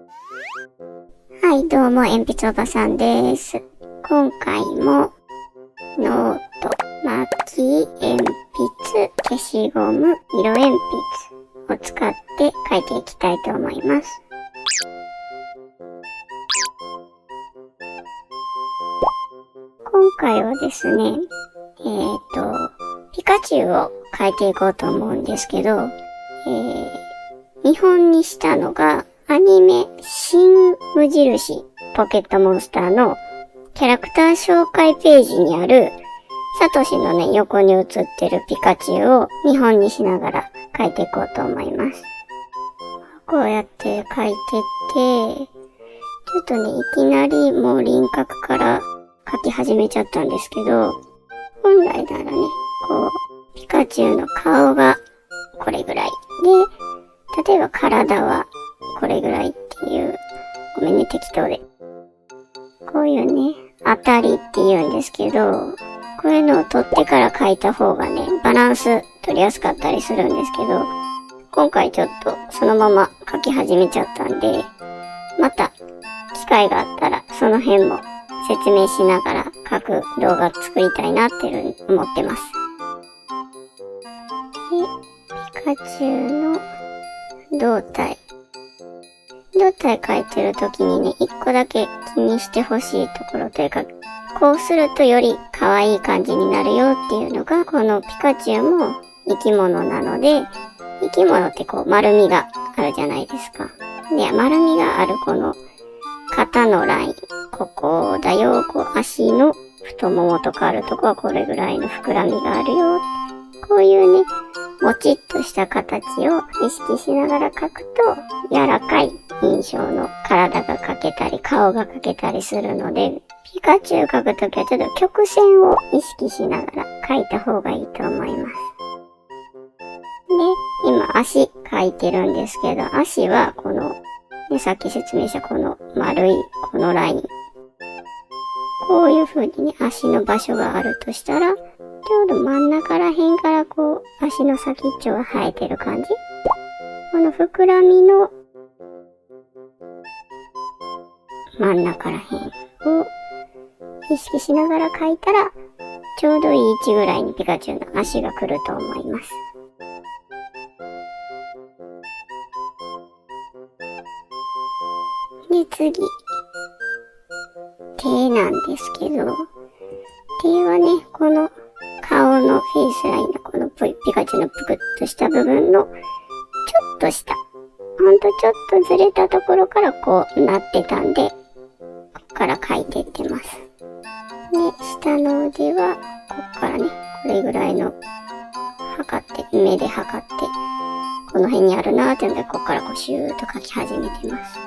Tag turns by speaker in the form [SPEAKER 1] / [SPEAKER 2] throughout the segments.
[SPEAKER 1] はい、どうも、鉛筆おばさんです。今回も、ノート、巻き、鉛筆、消しゴム、色鉛筆を使って書いていきたいと思います。今回はですね、ピカチュウを書いていこうと思うんですけど、見本にしたのが、アニメ、新無印ポケットモンスターのキャラクター紹介ページにある、サトシのね、横に写ってるピカチュウを見本にしながら書いていこうと思います。こうやって書いてって、ちょっとね、いきなりもう輪郭から書き始めちゃったんですけど、本来ならね、こう、ピカチュウの顔がこれぐらいで、例えば体はこれぐらいっていう、ごめんね、適当で。こういうね、当たりって言うんですけど、こういうのを取ってから書いた方がね、バランス取りやすかったりするんですけど、今回ちょっとそのまま書き始めちゃったんで、また機会があったらその辺も説明しながら書く動画作りたいなって思ってます。で、ピカチュウの胴体書いてる時にね、一個だけ気にしてほしいところというか、こうするとより可愛い感じになるよっていうのが、このピカチュウも生き物なので、生き物ってこう丸みがあるじゃないですか。で、丸みがあるこの肩のライン、ここだよ、こう足の太ももとかあるとこはこれぐらいの膨らみがあるよ。こういうね、もちっとした形を意識しながら描くと、柔らかい印象の体が描けたり、顔が描けたりするので、ピカチュウ描くときはちょっと曲線を意識しながら描いた方がいいと思います。で、今足描いてるんですけど、足はこの、ね、さっき説明したこの丸いこのライン。こういう風にね、足の場所があるとしたら、ちょうど真ん中ら辺からこう、足の先っちょが生えてる感じ。この膨らみの真ん中ら辺を意識しながら描いたら、ちょうどいい位置ぐらいにピカチュウの足が来ると思います。で、次。手なんですけど、手はね、この顔のフェイスラインのこのピカチュウのぷくっとした部分のちょっとした、ほんとちょっとずれたところからこうなってたんで、こっから描いていってます。で、下の腕はこっからね、これぐらいの測って、目で測って、この辺にあるなーってんで、こっからこうシューッと描き始めてます。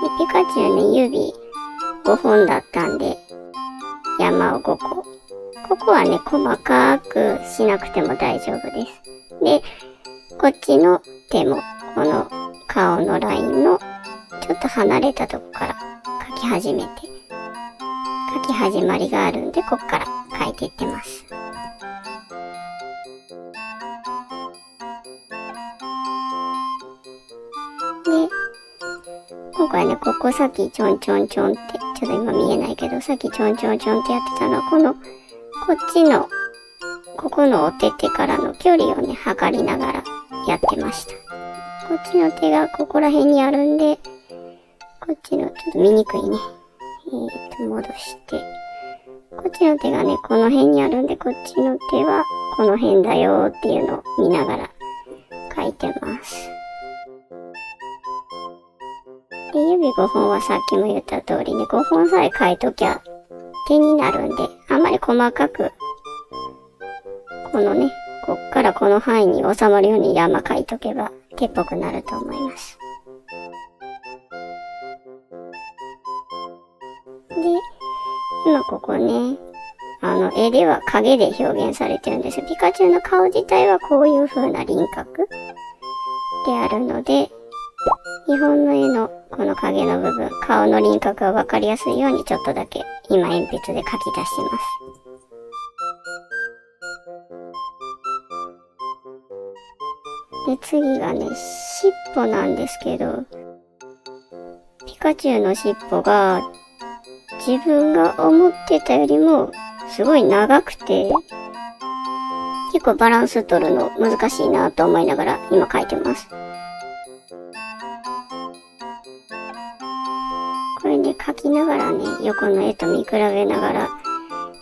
[SPEAKER 1] で、ピカチュウね、指5本だったんで、山を5個。ここはね、細かくしなくても大丈夫です。で、こっちの手も、この顔のラインのちょっと離れたとこから描き始めて、描き始まりがあるんで、こっから描いていってます。で、今回ね、ここさっきちょんちょんちょんって、ちょっと今見えないけど、さっきちょんちょんちょんってやってたのは、こっちの、ここのお手手からの距離をね、測りながらやってました。こっちの手がここら辺にあるんで、こっちのちょっと見にくいね。戻して。こっちの手がね、この辺にあるんで、こっちの手はこの辺だよーっていうのを見ながら描いてます。で、指5本はさっきも言った通りね、5本さえ描いときゃ手になるんで、あんまり細かく、このね、こっからこの範囲に収まるように山描いとけば手っぽくなると思います。で、今ここね、絵では影で表現されてるんですよ。ピカチュウの顔自体はこういう風な輪郭であるので、日本の絵のこの影の部分、顔の輪郭がわかりやすいようにちょっとだけ今鉛筆で描き出してます。で、次がね、尻尾なんですけど、ピカチュウの尻尾が自分が思ってたよりもすごい長くて、結構バランス取るの難しいなと思いながら今描いてます。これで描きながらね、横の絵と見比べながら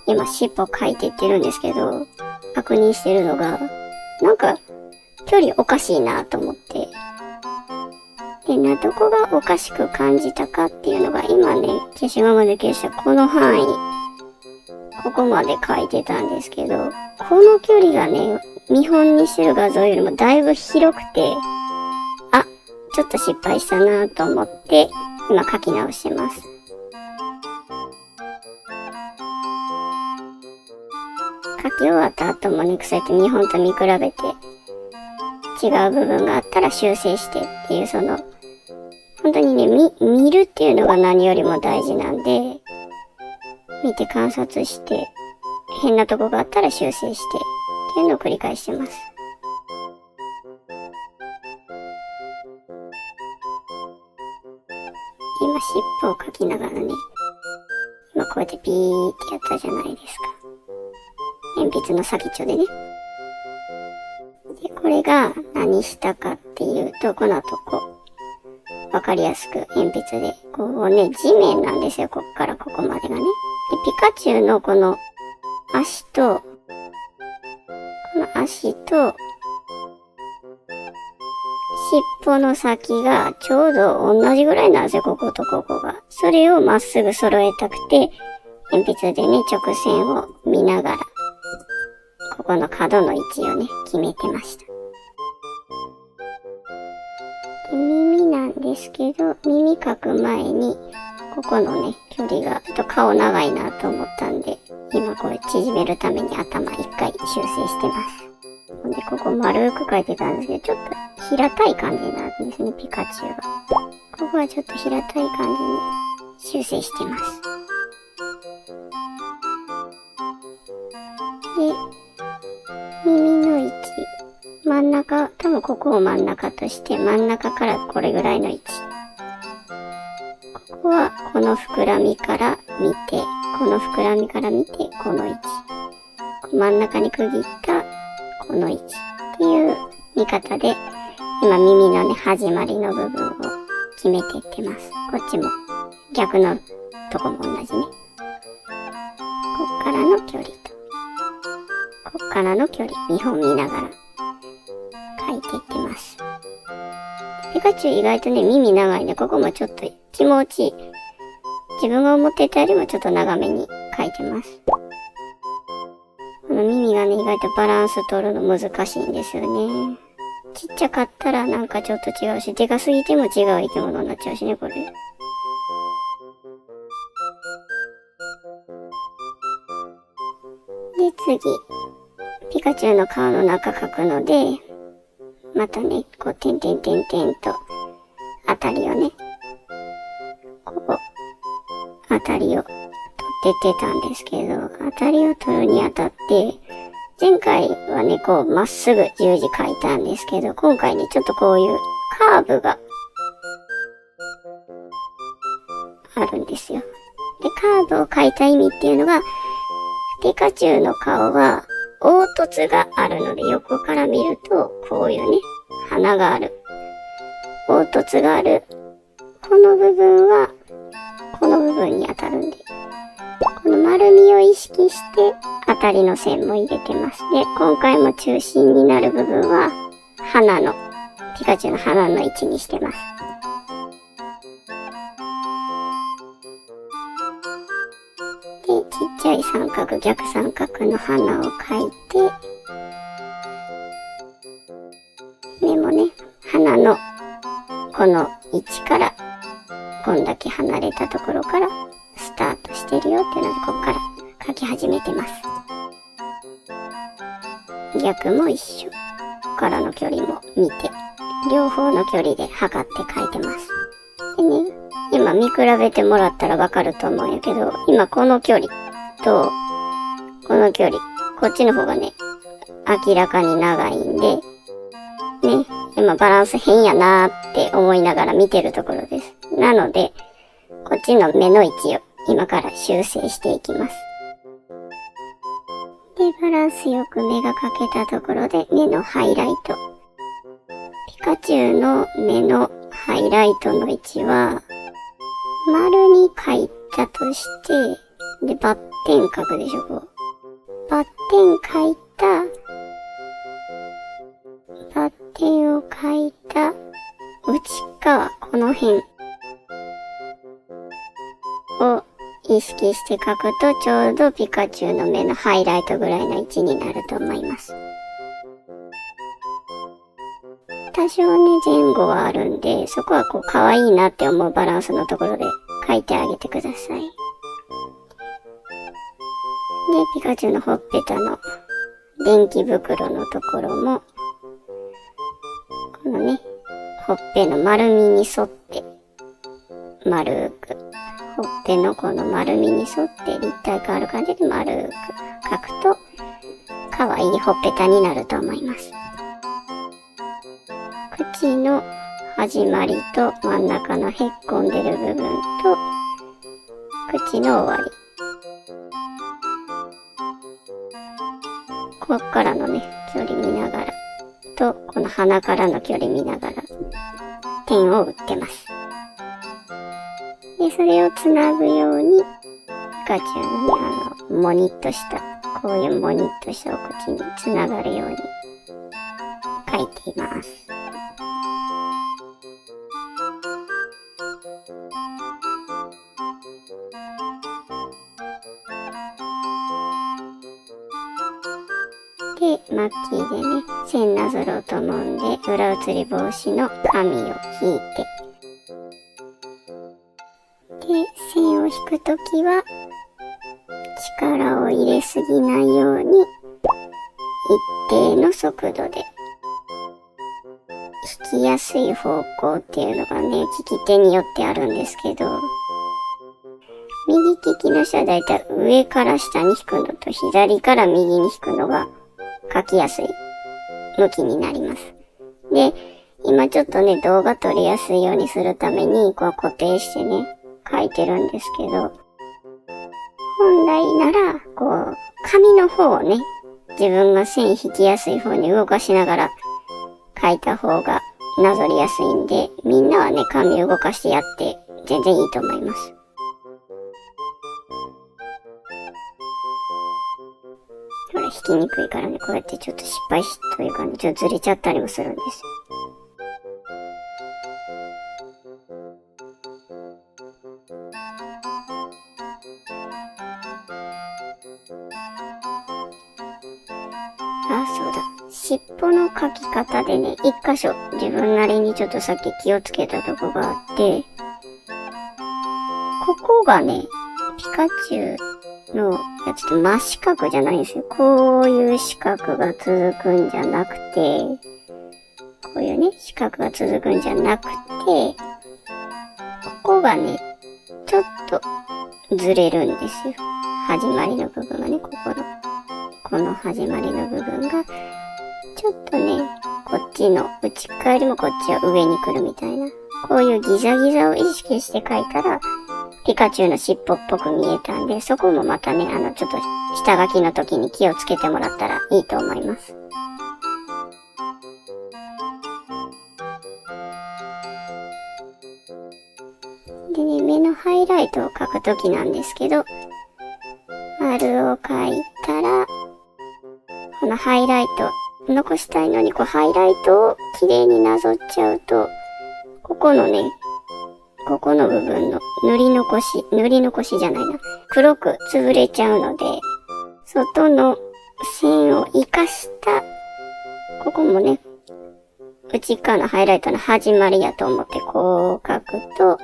[SPEAKER 1] 今尻尾描いていってるんですけど、確認してるのが、なんか距離おかしいなと思って。で、どこがおかしく感じたかっていうのが今ね、消しゴムで消したこの範囲、ここまで描いてたんですけど、この距離がね、見本にしてる画像よりもだいぶ広くて、あ、ちょっと失敗したなと思って、今描き直してます。描き終わった後もね、そうやって見本と見比べて、違う部分があったら修正してっていう、本当にね、見るっていうのが何よりも大事なんで、見て観察して、変なとこがあったら修正して、っていうのを繰り返してます。今、尻尾を描きながらね、今こうやってピーってやったじゃないですか。鉛筆の先っちょでね。で、これが何したかっていうと、この後わかりやすく鉛筆で、こうね、地面なんですよ、こっからここまでがね。で、ピカチュウのこの足と、尻尾の先がちょうど同じぐらいなんですよ、こことここが。それをまっすぐ揃えたくて、鉛筆でね、直線を見ながら、ここの角の位置をね、決めてました。で、耳なんですけど、耳描く前に、ここのね、距離がちょっと顔長いなと思ったんで、今これ縮めるために頭一回修正してます。で、ここ丸く描いてたんですけど、ちょっと平たい感じになるんですね、ピカチュウが。ここはちょっと平たい感じに修正してます。で、耳の位置。真ん中、多分ここを真ん中として、真ん中からこれぐらいの位置。ここはこの膨らみから見て、この膨らみから見て、この位置。真ん中に区切ったこの位置っていう見方で、今耳のね、始まりの部分を決めていってます。こっちも逆のとこも同じね。こっからの距離と、こっからの距離、見本見ながら描いていってます。ピカチュウ意外とね、耳長いんで、ここもちょっと気持ちいい。自分が思ってたよりもちょっと長めに描いてます。この耳がね、意外とバランス取るの難しいんですよね。ちっちゃかったらなんかちょっと違うし、でかすぎても違う生き物になっちゃうしね、これ。で、次。ピカチュウの顔の中描くので、またね、こう、点々点々と、あたりをね、ここ、あたりを取ってってたんですけど、あたりを取るにあたって、前回はね、こう、まっすぐ十字描いたんですけど、今回ね、ちょっとこういうカーブがあるんですよ。で、カーブを描いた意味っていうのが、ピカチュウの顔は、凹凸があるので、横から見ると、こういうね、鼻がある。凹凸がある。この部分は、この部分に当たるんで、この丸みを意識して、当たりの線も入れてます。で、今回も中心になる部分は、ピカチュウの鼻の位置にしてます。で、ちっちゃい三角、逆三角の鼻を描いて、目もね、鼻のこの位置から、こんだけ離れたところからスタートしてるよっていうので、ここから描き始めてます。逆も一緒。からの距離も見て、両方の距離で測って描いてます。でね、今見比べてもらったらわかると思うんやけど、今この距離と、この距離、こっちの方がね、明らかに長いんで、ね、今バランス変やなーって思いながら見てるところです。なので、こっちの目の位置を今から修正していきます。で、バランスよく目が描けたところで目のハイライト。ピカチュウの目のハイライトの位置は、丸に描いたとして、で、バッテン描くでしょ、こう。バッテン描いた、バッテンを描いた内側、この辺を意識して描くとちょうどピカチュウの目のハイライトぐらいの位置になると思います。多少ね、前後はあるんで、そこはこう可愛いなって思うバランスのところで描いてあげてください。で、ピカチュウのほっぺたの電気袋のところも、このね、ほっぺの丸みに沿って、丸く、ほっぺのこの丸みに沿って立体感ある感じで丸く描くと、可愛いほっぺたになると思います。口の始まりと真ん中のへっこんでる部分と、口の終わり。こっからのね、距離見ながらと、この鼻からの距離見ながら、点を打ってます。で、それをつなぐように、ピカチュウのね、もにっとした、こういうもにっとしたお口につながるように描いています。で、マッキーでね、線なぞろうと思うんで、裏写り防止の紙を引いて、で、線を引くときは、力を入れすぎないように、一定の速度で、引きやすい方向っていうのがね、利き手によってあるんですけど、右利きの人はだいたい上から下に引くのと、左から右に引くのが書きやすい向きになります。で、今ちょっとね、動画撮りやすいようにするために、こう固定してね、書いてるんですけど、本来なら、こう、紙の方をね、自分が線引きやすい方に動かしながら書いた方がなぞりやすいんで、みんなはね、紙動かしてやって全然いいと思います。ほら、引きにくいからね、こうやってちょっと失敗というかね、ちょっとずれちゃったりもするんです。あ、そうだ。尻尾の描き方でね、一箇所自分なりにちょっとさっき気をつけたとこがあって、ここがね、ピカチュウのやつって真四角じゃないんですよ。こういう四角が続くんじゃなくて、こういうね、四角が続くんじゃなくて、ここがね、ちょっとずれるんですよ。始まりの部分がね、この始まりの部分が、ちょっとね、こっちの内側よりもこっちは上に来るみたいな。こういうギザギザを意識して描いたら、ピカチュウの尻尾っぽく見えたんで、そこもまたね、ちょっと下書きの時に気をつけてもらったらいいと思います。でね、目のハイライトを描く時なんですけど、丸を描いたら、このハイライト、残したいのに、ハイライトを綺麗になぞっちゃうと、ここの部分の塗り残しじゃないな。黒く潰れちゃうので、外の線を活かした、ここもね、内側のハイライトの始まりやと思ってこう描くと、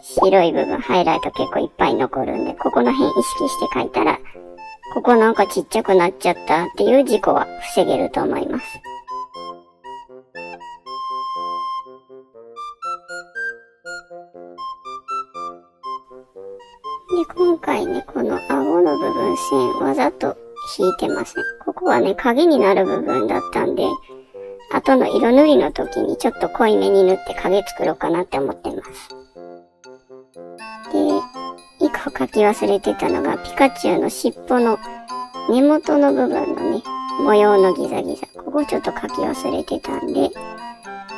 [SPEAKER 1] 白い部分、ハイライト結構いっぱい残るんで、ここの辺意識して描いたら、ここなんかちっちゃくなっちゃったっていう事故は防げると思います。で、今回ね、この顎の部分線わざと引いてますね。ここはね、影になる部分だったんで、後の色塗りの時にちょっと濃いめに塗って影作ろうかなって思ってます。で、一個描き忘れてたのが、ピカチュウの尻尾の根元の部分のね、模様のギザギザ。ここちょっと描き忘れてたんで、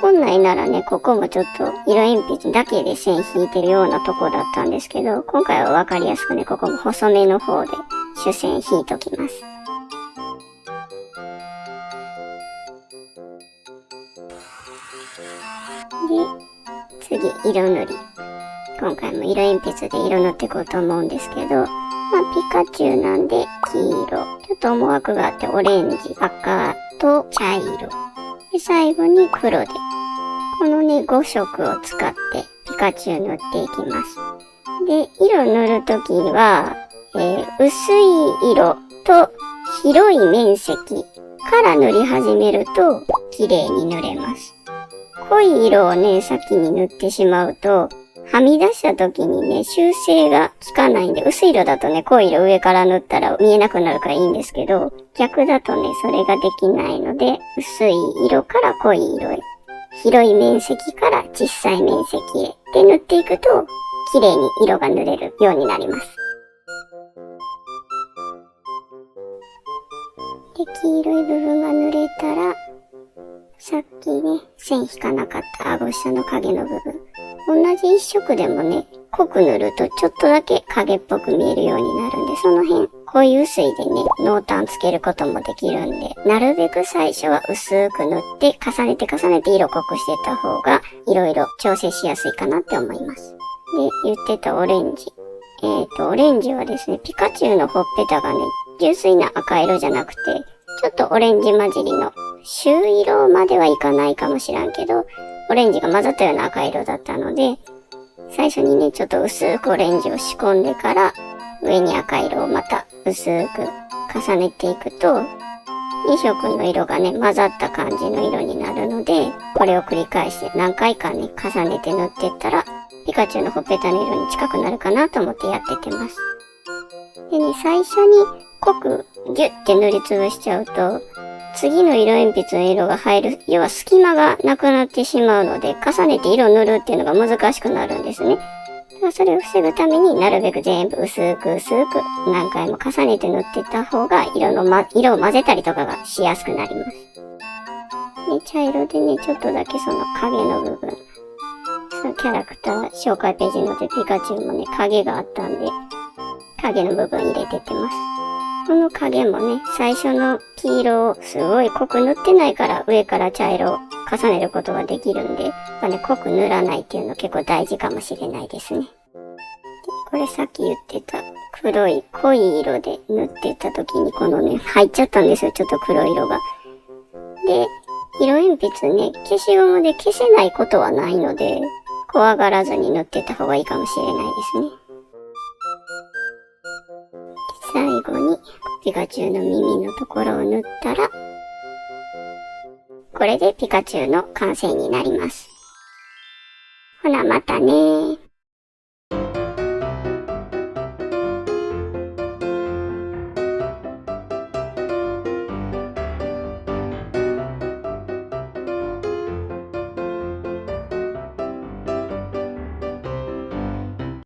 [SPEAKER 1] 本来ならね、ここもちょっと色鉛筆だけで線引いてるようなとこだったんですけど、今回はわかりやすくね、ここも細めの方で主線引いときます。で、次、色塗り。今回も色鉛筆で色塗っていこうと思うんですけど、ピカチュウなんで黄色。ちょっと思惑があってオレンジ、赤と茶色。で、最後に黒で。このね、5色を使ってピカチュウ塗っていきます。で、色塗るときは、薄い色と広い面積から塗り始めると綺麗に塗れます。濃い色をね、先に塗ってしまうと、はみ出した時にね、修正が効かないんで、薄い色だとね、濃い色上から塗ったら見えなくなるからいいんですけど、逆だとね、それができないので、薄い色から濃い色へ、広い面積から小さい面積へで塗っていくと、綺麗に色が塗れるようになります。で、黄色い部分が塗れたら、さっきね、線引かなかった顎下の影の部分。同じ一色でもね、濃く塗るとちょっとだけ影っぽく見えるようになるんで、その辺、濃い薄いでね、濃淡つけることもできるんで、なるべく最初は薄く塗って、重ねて色濃くしていった方が、いろいろ調整しやすいかなって思います。で、言ってたオレンジ。オレンジはですね、ピカチュウのほっぺたがね、純粋な赤色じゃなくて、ちょっとオレンジ混じりの、朱色まではいかないかもしらんけど、オレンジが混ざったような赤色だったので、最初にね、ちょっと薄くオレンジを仕込んでから、上に赤色をまた薄く重ねていくと、2色の色がね、混ざった感じの色になるので、これを繰り返して何回かね、重ねて塗っていったら、ピカチュウのほっぺたの色に近くなるかなと思ってやってってます。でね、最初に濃くギュッて塗りつぶしちゃうと、次の色鉛筆の色が入る、要は隙間がなくなってしまうので、重ねて色を塗るっていうのが難しくなるんですね。それを防ぐためになるべく全部薄く何回も重ねて塗っていった方が色を混ぜたりとかがしやすくなります。で、茶色でね、ちょっとだけその影の部分、そのキャラクター紹介ページのでピカチュウもね、影があったんで、影の部分入れてってます。この影もね、最初の黄色をすごい濃く塗ってないから上から茶色を重ねることができるんで、濃く塗らないっていうの結構大事かもしれないですね。で、これさっき言ってた黒い濃い色で塗ってた時にこのね、入っちゃったんですよ、ちょっと黒い色が。で、色鉛筆ね、消しゴムで消せないことはないので、怖がらずに塗ってた方がいいかもしれないですね。最後にピカチュウの耳のところを塗ったら、これでピカチュウの完成になります。ほなまたねー。